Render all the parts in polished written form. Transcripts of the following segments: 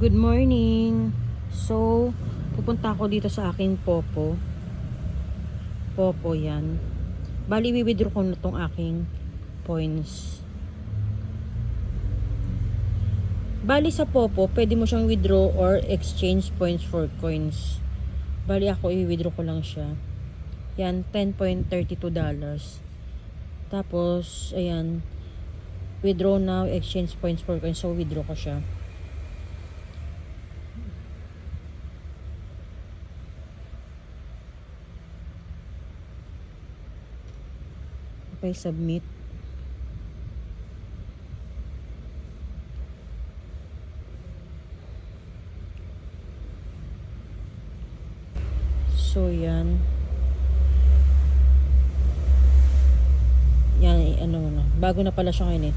Good morning. So, pupunta ako dito sa aking Popo. Popo yan. Bali, withdraw ko na tong aking points. Bali sa Popo, pwede mo siyang withdraw or exchange points for coins. Bali ako, i-withdraw ko lang siya. Yan, $10.32. Tapos, ayan, withdraw now, exchange points for coins. So, withdraw ko siya. Okay, submit. So, yan. Yan, ano na. Bago na pala siya ngayon eh.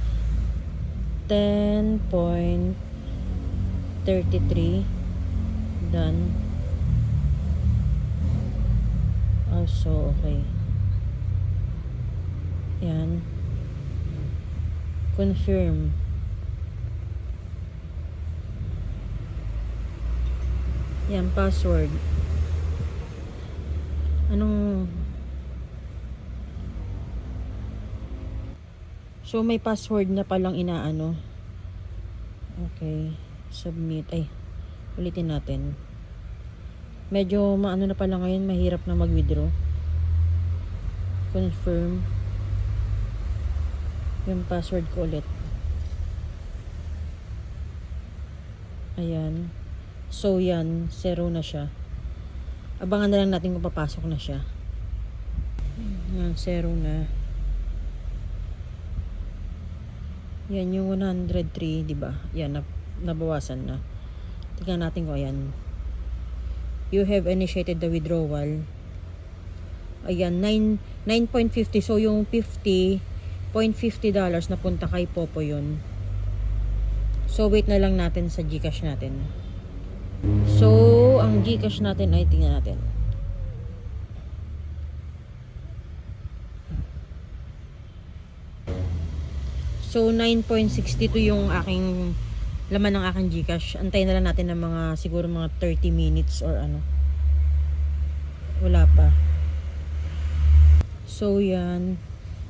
10.33. Done. Also, okay. Yan. Confirm. Yan, password. Anong... So, may password na palang inaano. Okay. Submit. Ay, ulitin natin. Medyo maano na pala ngayon, mahirap na mag-withdraw. Confirm. Yung password ko ulit. Ayan. So, yan. 0 na siya. Abangan na lang natin kung papasok na siya. Yan, 0 na. Yan, yung 103, diba? Yan, nabawasan na. Tingnan natin kung ayan. You have initiated the withdrawal. Ayan, 9.50. So, yung $50.50 napunta kay Popo yun. So, wait na lang natin sa GCash natin. So, ang GCash natin ay tingnan natin. So, 9.62 yung aking laman ng aking GCash. Antayin na lang natin ng mga, siguro mga 30 minutes or ano. Wala pa. So, yan.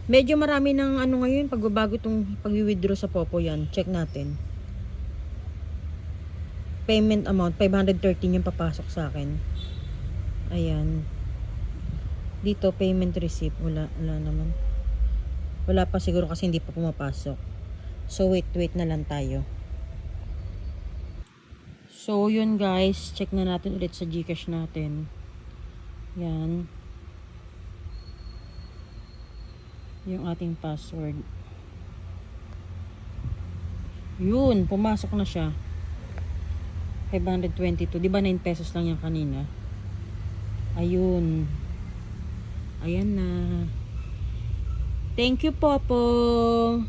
Medyo marami ng ano ngayon, pagbabago itong pag-withdraw sa Popo yan. Check natin. Payment amount, 513 yung papasok sa akin. Ayan. Dito, payment receipt. Wala naman. Wala pa siguro kasi hindi pa pumapasok. So, wait na lang tayo. So, yun guys. Check na natin ulit sa GCash natin. Yan. Yung ating password. Yun, pumasok na siya. 522. Di ba 9 pesos lang yan kanina? Ayun. Ayan na. Thank you, Popo.